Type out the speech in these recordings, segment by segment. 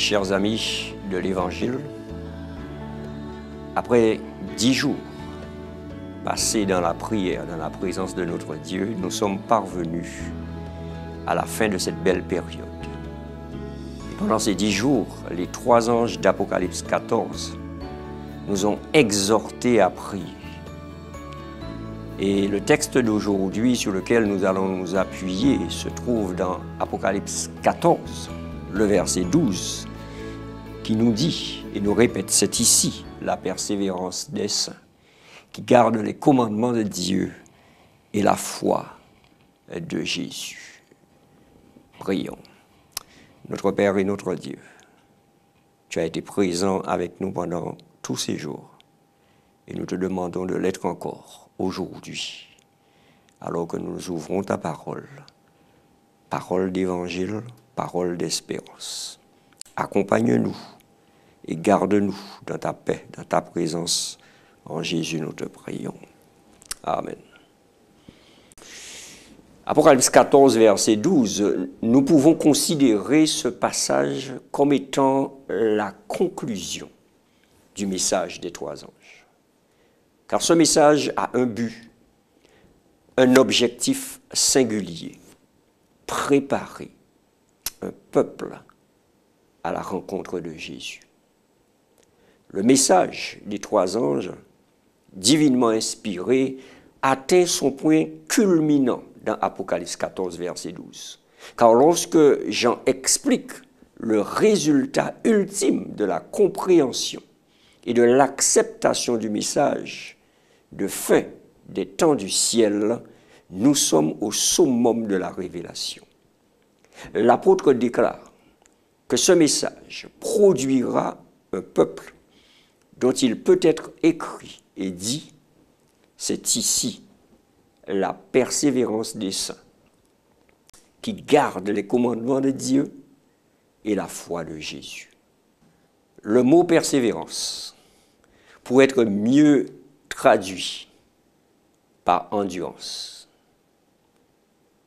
Chers amis de l'Évangile, après 10 jours passés dans la prière, dans la présence de notre Dieu, nous sommes parvenus à la fin de cette belle période. Et pendant ces 10 jours, les 3 anges d'Apocalypse 14 nous ont exhortés à prier. Et le texte d'aujourd'hui sur lequel nous allons nous appuyer se trouve dans Apocalypse 14, le verset 12, qui nous dit et nous répète, c'est ici la persévérance des saints, qui gardent les commandements de Dieu et la foi de Jésus. Prions. Notre Père et notre Dieu, tu as été présent avec nous pendant tous ces jours et nous te demandons de l'être encore aujourd'hui, alors que nous ouvrons ta parole, parole d'évangile, parole d'espérance. Accompagne-nous et garde-nous dans ta paix, dans ta présence. En Jésus, nous te prions. Amen. Apocalypse 14, verset 12, nous pouvons considérer ce passage comme étant la conclusion du message des 3 anges. Car ce message a un but, un objectif singulier, préparer un peuple à la rencontre de Jésus. Le message des 3 anges, divinement inspiré, atteint son point culminant dans Apocalypse 14, verset 12. Car lorsque Jean explique le résultat ultime de la compréhension et de l'acceptation du message de fin des temps du ciel, nous sommes au summum de la révélation. L'apôtre déclare que ce message produira un peuple dont il peut être écrit et dit, c'est ici la persévérance des saints qui gardent les commandements de Dieu et la foi de Jésus. Le mot persévérance pourrait être mieux traduit par endurance.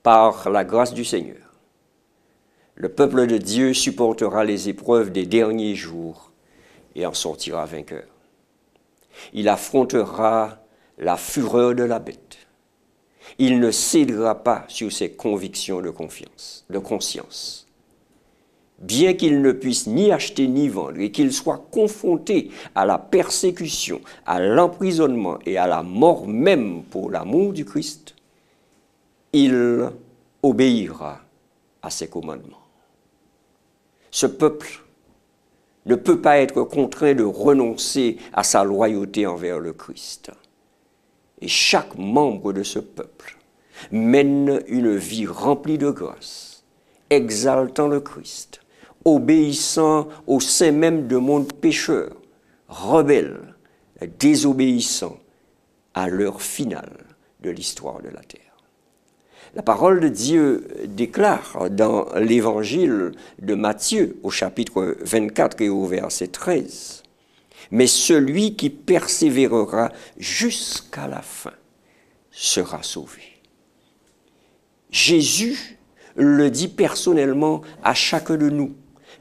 Par la grâce du Seigneur, le peuple de Dieu supportera les épreuves des derniers jours et en sortira vainqueur. Il affrontera la fureur de la bête. Il ne cédera pas sur ses convictions de conscience. Bien qu'il ne puisse ni acheter ni vendre et qu'il soit confronté à la persécution, à l'emprisonnement et à la mort même pour l'amour du Christ, il obéira à ses commandements. Ce peuple ne peut pas être contraint de renoncer à sa loyauté envers le Christ. Et chaque membre de ce peuple mène une vie remplie de grâce, exaltant le Christ, obéissant au sein même de monde pécheur, rebelle, désobéissant à l'heure finale de l'histoire de la terre. La parole de Dieu déclare dans l'évangile de Matthieu au chapitre 24 et au verset 13, « Mais celui qui persévérera jusqu'à la fin sera sauvé. » Jésus le dit personnellement à chacun de nous,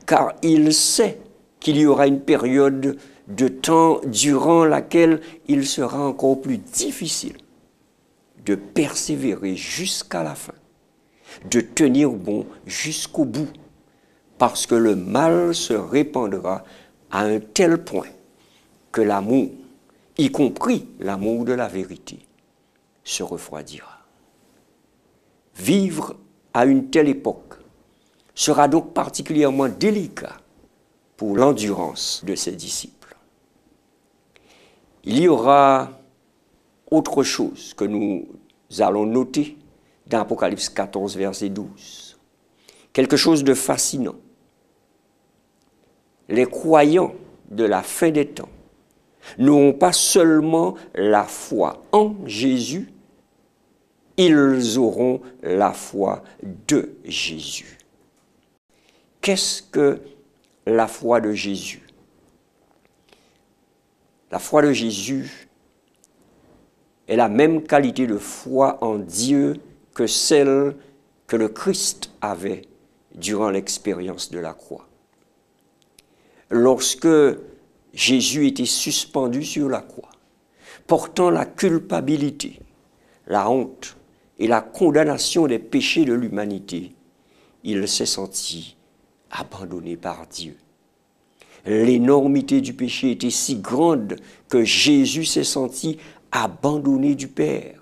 car il sait qu'il y aura une période de temps durant laquelle il sera encore plus difficile de persévérer jusqu'à la fin, de tenir bon jusqu'au bout, parce que le mal se répandra à un tel point que l'amour, y compris l'amour de la vérité, se refroidira. Vivre à une telle époque sera donc particulièrement délicat pour l'endurance de ses disciples. Il y aura autre chose que nous allons noter dans Apocalypse 14, verset 12. Quelque chose de fascinant. Les croyants de la fin des temps n'auront pas seulement la foi en Jésus, ils auront la foi de Jésus. Qu'est-ce que la foi de Jésus? La foi de Jésus est la même qualité de foi en Dieu que celle que le Christ avait durant l'expérience de la croix. lorsque Jésus était suspendu sur la croix, portant la culpabilité, la honte et la condamnation des péchés de l'humanité, il s'est senti abandonné par Dieu. L'énormité du péché était si grande que Jésus s'est senti abandonné du Père.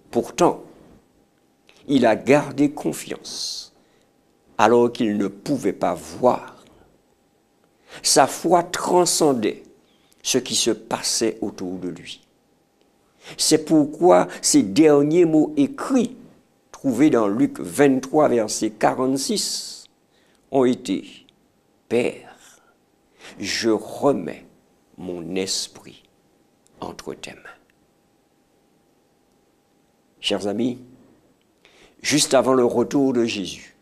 Pourtant, il a gardé confiance alors qu'il ne pouvait pas voir. Sa foi transcendait ce qui se passait autour de lui. C'est pourquoi ces derniers mots écrits, trouvés dans Luc 23, verset 46, ont été « Père, je remets mon esprit entre tes mains. » Chers amis, juste avant le retour de Jésus,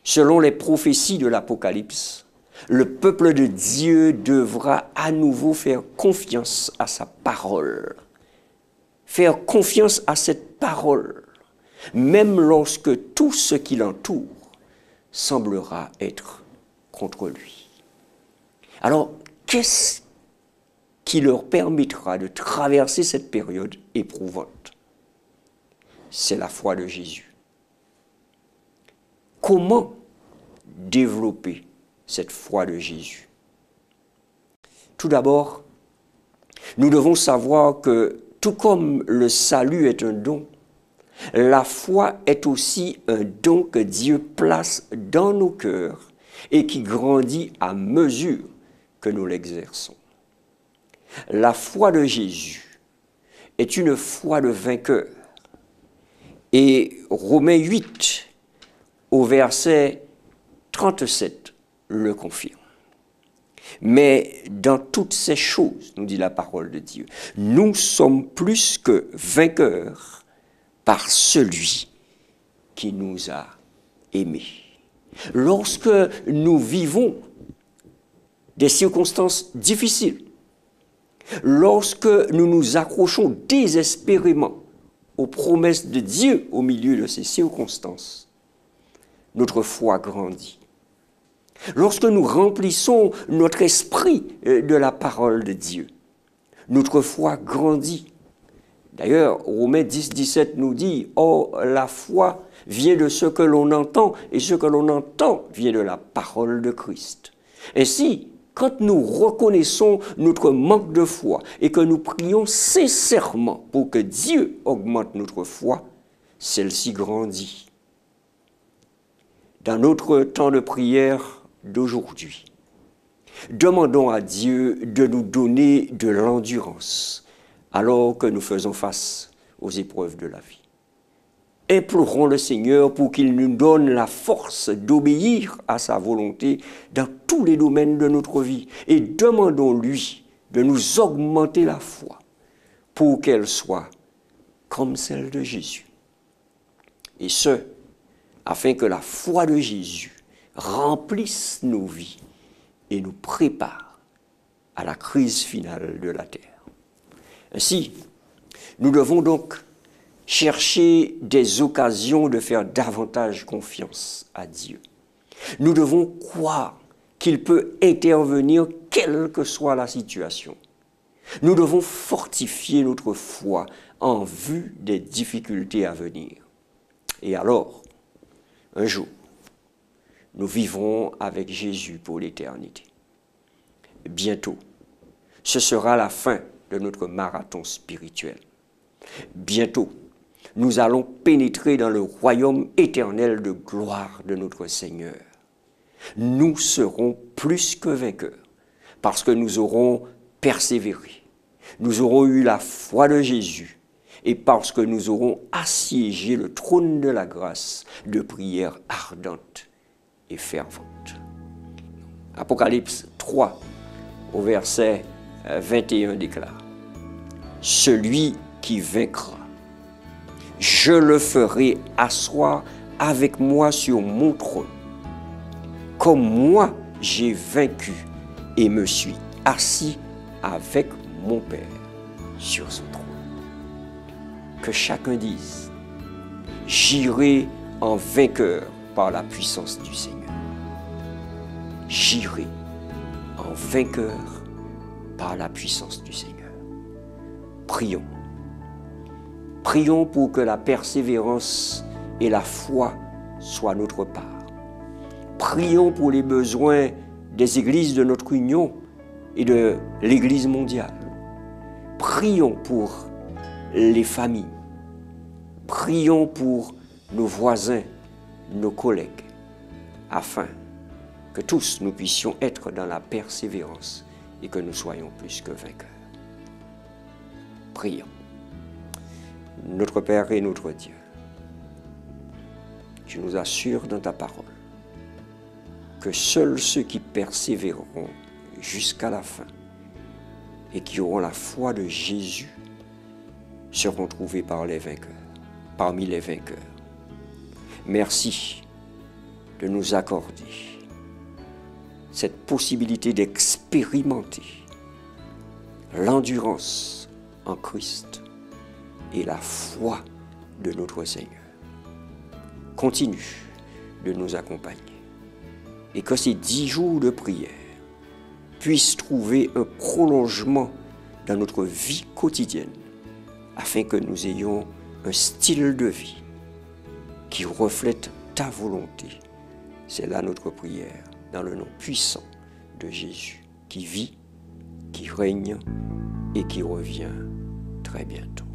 selon les prophéties de l'Apocalypse, le peuple de Dieu devra à nouveau faire confiance à sa parole. Faire confiance à cette parole, même lorsque tout ce qui l'entoure semblera être contre lui. Alors, qu'est-ce qui leur permettra de traverser cette période éprouvante? C'est la foi de Jésus. Comment développer cette foi de Jésus? Tout d'abord, nous devons savoir que tout comme le salut est un don, la foi est aussi un don que Dieu place dans nos cœurs et qui grandit à mesure que nous l'exerçons. La foi de Jésus est une foi de vainqueur. Et Romains 8, au verset 37, le confirme. Mais dans toutes ces choses, nous dit la parole de Dieu, nous sommes plus que vainqueurs par celui qui nous a aimés. Lorsque nous vivons des circonstances difficiles, lorsque nous nous accrochons désespérément aux promesses de Dieu au milieu de ces circonstances, notre foi grandit. Lorsque nous remplissons notre esprit de la parole de Dieu, notre foi grandit. D'ailleurs, Romains 10, 17 nous dit « Or, la foi vient de ce que l'on entend, et ce que l'on entend vient de la parole de Christ. » Ainsi, quand nous reconnaissons notre manque de foi et que nous prions sincèrement pour que Dieu augmente notre foi, celle-ci grandit. Dans notre temps de prière d'aujourd'hui, demandons à Dieu de nous donner de l'endurance alors que nous faisons face aux épreuves de la vie. Implorons le Seigneur pour qu'il nous donne la force d'obéir à sa volonté dans tous les domaines de notre vie et demandons-lui de nous augmenter la foi pour qu'elle soit comme celle de Jésus. Et ce, afin que la foi de Jésus remplisse nos vies et nous prépare à la crise finale de la terre. Ainsi, nous devons donc chercher des occasions de faire davantage confiance à Dieu. Nous devons croire qu'il peut intervenir quelle que soit la situation. Nous devons fortifier notre foi en vue des difficultés à venir. Et alors, un jour, nous vivrons avec Jésus pour l'éternité. Bientôt, ce sera la fin de notre marathon spirituel. Bientôt, nous allons pénétrer dans le royaume éternel de gloire de notre Seigneur. Nous serons plus que vainqueurs parce que nous aurons persévéré. Nous aurons eu la foi de Jésus et parce que nous aurons assiégé le trône de la grâce de prières ardentes et ferventes. Apocalypse 3, au verset 21 déclare « Celui qui vaincra, je le ferai asseoir avec moi sur mon trône, comme moi j'ai vaincu et me suis assis avec mon Père sur son trône. » Que chacun dise « J'irai en vainqueur par la puissance du Seigneur. J'irai en vainqueurs par la puissance du Seigneur. Prions. Prions pour que la persévérance et la foi soient notre part. Prions pour les besoins des églises de notre union et de l'Église mondiale. Prions pour les familles. Prions pour nos voisins, nos collègues, afin que tous nous puissions être dans la persévérance et que nous soyons plus que vainqueurs. Prions. Notre Père et notre Dieu, tu nous assures dans ta parole que seuls ceux qui persévéreront jusqu'à la fin et qui auront la foi de Jésus seront trouvés parmi les vainqueurs. Merci de nous accorder cette possibilité d'expérimenter l'endurance en Christ et la foi de notre Seigneur. Continue de nous accompagner et que ces 10 jours de prière puissent trouver un prolongement dans notre vie quotidienne afin que nous ayons un style de vie qui reflète ta volonté. C'est là notre prière, dans le nom puissant de Jésus, qui vit, qui règne et qui revient très bientôt.